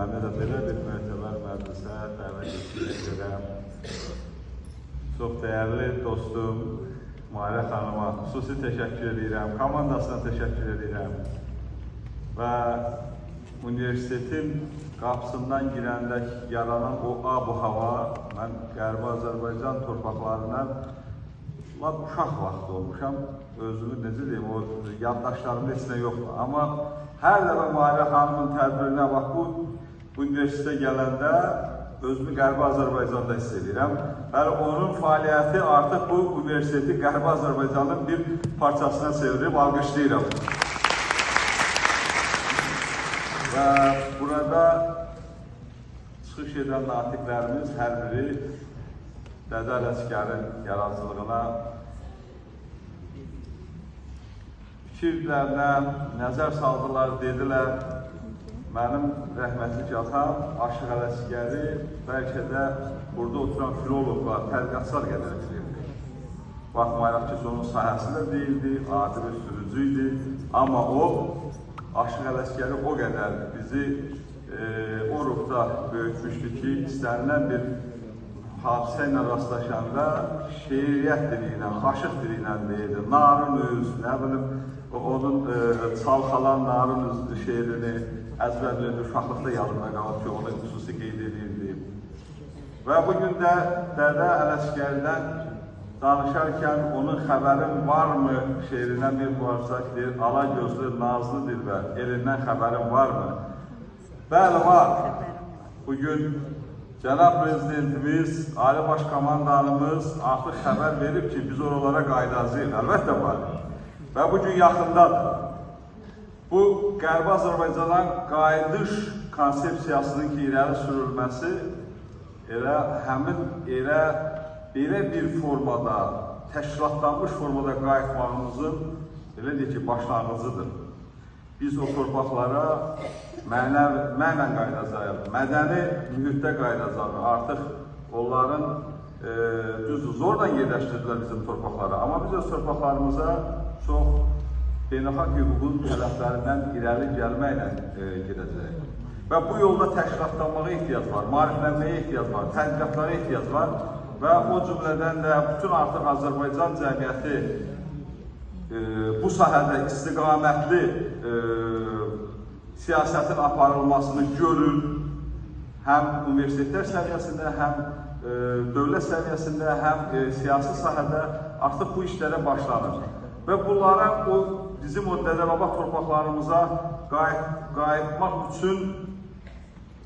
Mən də belə bir möhtəbər məclisə dəvət etdiyinə görə çox dəyərli dostum Mahirə xanıma xüsusi təşəkkür edirəm, komandasına təşəkkür edirəm və universitetin qapısından girəndə yaranan o ab-hava, mən Qərbi Azərbaycan torpaqlarından uşaq vaxtı olmuşam, özümü necə deyim, o yaddaşlarımda içində yoxdur. Amma hər dəfə Mahirə xanımın tədbirinə bax, bu universitetə gələndə özümü Qərbi Azərbaycanda hiss edirəm. Bəli, onun fəaliyyəti artıq bu universiteti Qərbi Azərbaycanın bir parçasına çevirib, alqışlayıram. Və burada çıxış edən natiqlərimiz hər biri Dədə Ələsgərin yaradıcılığına, fikirlərinə nəzər saldılar, dedilər. Mənim rəhmətlik atam Aşıq Ələsgəri bəlkə də burada oturan filologlar, tədqiqatçılar qədər bilirdi. Baxmayaraq ki, onun sahəsi də deyildi, adi bir sürücü idi. Amma o, Aşıq Ələsgəri o qədər bizi o ruhda böyütmüşdü ki, istənilən bir hadisə ilə rastlaşanda şeiriyyət dili ilə, xaşıq dili ilə deyirdi. Narın üz, nə bilim, onun çalxalan narın üzdü şeirini əzbərliyində uşaqlıqda yadımda qalıb ki, onu xüsusi qeyd edirdi. Və bugün də Dədə Ələsgərdən danışarkən onun xəbərin varmı şeirindən bir parça deyir, ala gözlü, nazlı dilbər, elindən xəbərin varmı? Bəli, var. Bugün Cənab Prezidentimiz, Ali Baş Komandanımız artıq xəbər verib ki, biz oralara qaydacağıq, əlbəttə var. Və bugün yaxındadır. Bu, Qərbi Azərbaycandan qayıdış konsepsiyasının ki, irəli sürülməsi elə həmin belə bir formada, təşkilatlanmış formada qayıtmağımızın elə deyək ki, başlanğıcıdır. Biz o torpaqlara mənən qaydacağıq, mədəni mühitdə qaydacağıq. Artıq onların düzdür, zorla yerləşdirdilər bizim torpaqlara. Amma biz öz torpaqlarımıza çox beynəlxalq hüququn tələblərindən irəli gəlməklə gedəcək. Və bu yolda təşkilatlanmağa ehtiyac var, maariflənməyə ehtiyac var, tədqiqatlara ehtiyac var və o cümlədən də bütün artıq Azərbaycan cəmiyyəti bu sahədə istiqamətli siyasətin aparılmasını görür, həm universitetlər səviyyəsində, həm dövlət səviyyəsində, həm siyasi sahədə artıq bu işlərə başlanır. Və bunlara bizim o dədə-baba torpaqlarımıza qayıtmaq üçün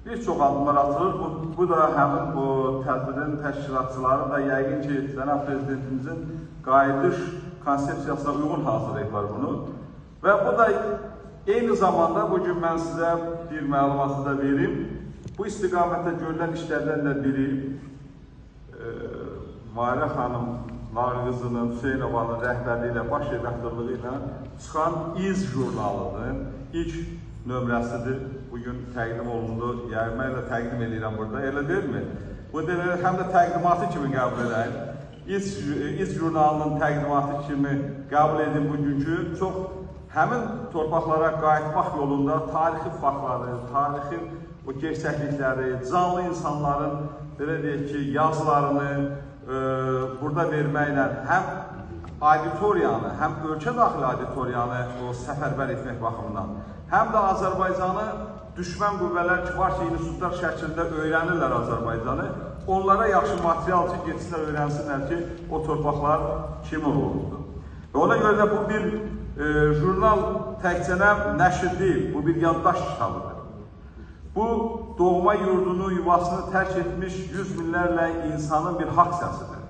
bir çox adımlar atılır. Bu da həmin bu tədbirin təşkilatçıları da yəqin ki, Cənab Prezidentimizin qayıdış konsepsiyasına uyğun hazırlayıblar bunu. Və bu da eyni zamanda bugün mən sizə bir məlumatı da verim. Bu istiqamətdə görülən işlərdən də biri Mahirə xanım Narqızının, Hüseynovanın rəhbərliyi ilə, baş redaktorluğu ilə çıxan İz jurnalıdır. İlk nömrəsidir. Bugün təqdim olundu. Yəni, mən də təqdim edirəm burada. Elə deyilmi? Bu demək, həm də təqdimatı kimi qəbul edək. İz jurnalının təqdimatı kimi qəbul edin bugünkü çox həmin torpaqlara qayıtmaq yolunda tarixi faktları, tarixi o gerçəklikləri, canlı insanların, belə deyək ki, yazılarını burada verməklə həm auditoriyanı, həm ölkə daxili auditoriyanı səfərbər etmək baxımından, həm də Azərbaycanı düşmən qüvvələr ki, var ki, institutlar şəklində öyrənirlər Azərbaycanı, onlara yaxşı material ki, getsinlər, öyrənsinlər ki, o torpaqlar kimin olurdu. Və ona görə də bu bir jurnal təkcə nəşr deyil, bu bir yaddaş kitabıdır. Bu, doğma yurdunu, yuvasını tərk etmiş yüz minlərlə insanın bir haqq səsidir.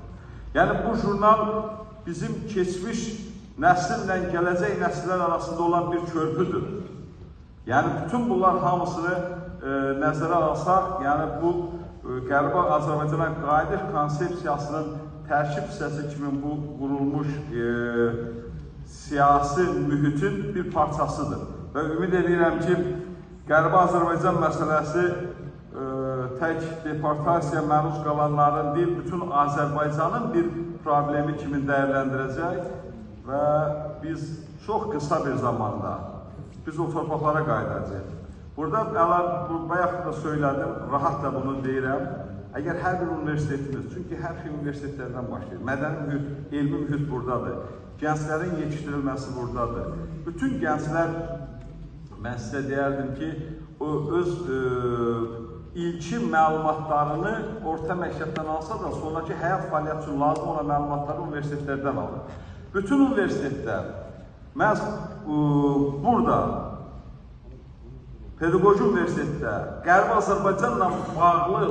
Yəni, bu jurnal bizim keçmiş nəsillə gələcək nəsillər arasında olan bir körpüdür. Yəni, bütün bunlar hamısını nəzərə alsaq, yəni bu Qərbi Azərbaycana qayıdış konsepsiyasının tərkib hissəsi kimi bu qurulmuş siyasi mühitin bir parçasıdır. Və ümid edirəm ki, Qərbi Azərbaycan məsələsi tək deportasiya məruz qalanların deyil, bütün Azərbaycanın bir problemi kimi dəyərləndirəcək və biz çox qısa bir zamanda biz o torpaqlara qayıdacağıq. Burada bayaq da söylədim, rahat da bunu deyirəm. Əgər hər bir universitetimiz, çünki hər şey universitetlərdən başlayır. Mədəni mühit, elmi mühit buradadır. Gənclərin yetişdirilməsi buradadır. Bütün gənclər, mən sizə deyərdim ki, o öz ilkin məlumatlarını orta məktəbdən alsa da, sonraki həyat fəaliyyəti üçün lazım olan məlumatları universitetlərdən alır. Bütün universitetlər, məhz burada, Pedaqoji Universitetdə, Qərbi Azərbaycanla bağlı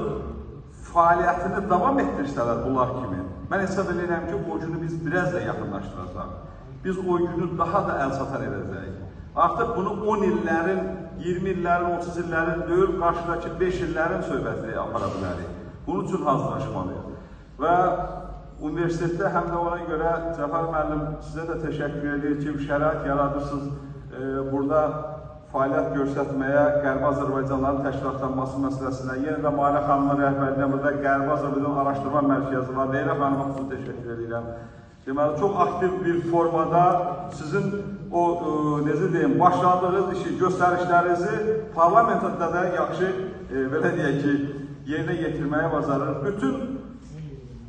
fəaliyyətini davam etdirsələr bunlar kimi, mən hesab edirəm ki, o günü biz biraz da yaxınlaşdıracaq. Biz o günü daha da əlçatan edəcəyik. Artıq bunu 10 illərin, 20 illərin, 30 illərin deyil, qarşıdakı 5 illərin söhbətini apara bilərik. Bunun üçün hazırlaşmalıyıq. Və universitetdə həm də ona görə Cəfər müəllim sizə də təşəkkür edir ki, şərait yaradırsınız. Burada fəaliyyət göstərməyə, Qərbi Azərbaycanların təşkilatlanması məsələsinə, yenə də Malə xanımın rəhbərliğində burada Qərbi Azərbaycan Araşdırma Mərkəzi var. Leyla xanıma xüsusən təşəkkür edirəm. Deməli, çox aktiv bir formada sizin o, necə deyim, başladığınız işi, göstərişlərinizi parlamentdə də yaxşı, belə deyək ki, yerinə yetirməyə bacarır. Bütün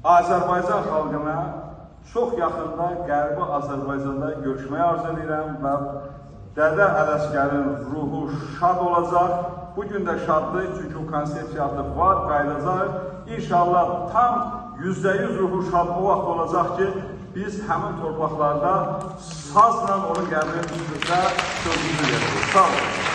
Azərbaycan xalqına çox yaxında Qərbi Azərbaycanda görüşməyə arzu edirəm və Dədə Ələsgərin ruhu şad olacaq. Bugün də şaddır, çünki o konsepsiya artıq var, qayıdacaq. İnşallah tam %100 ruhu şad o vaxt olacaq ki, biz həmin torpaqlarda sazla onu qəbul etməkdə sözümüzü veririk. Sağ olun.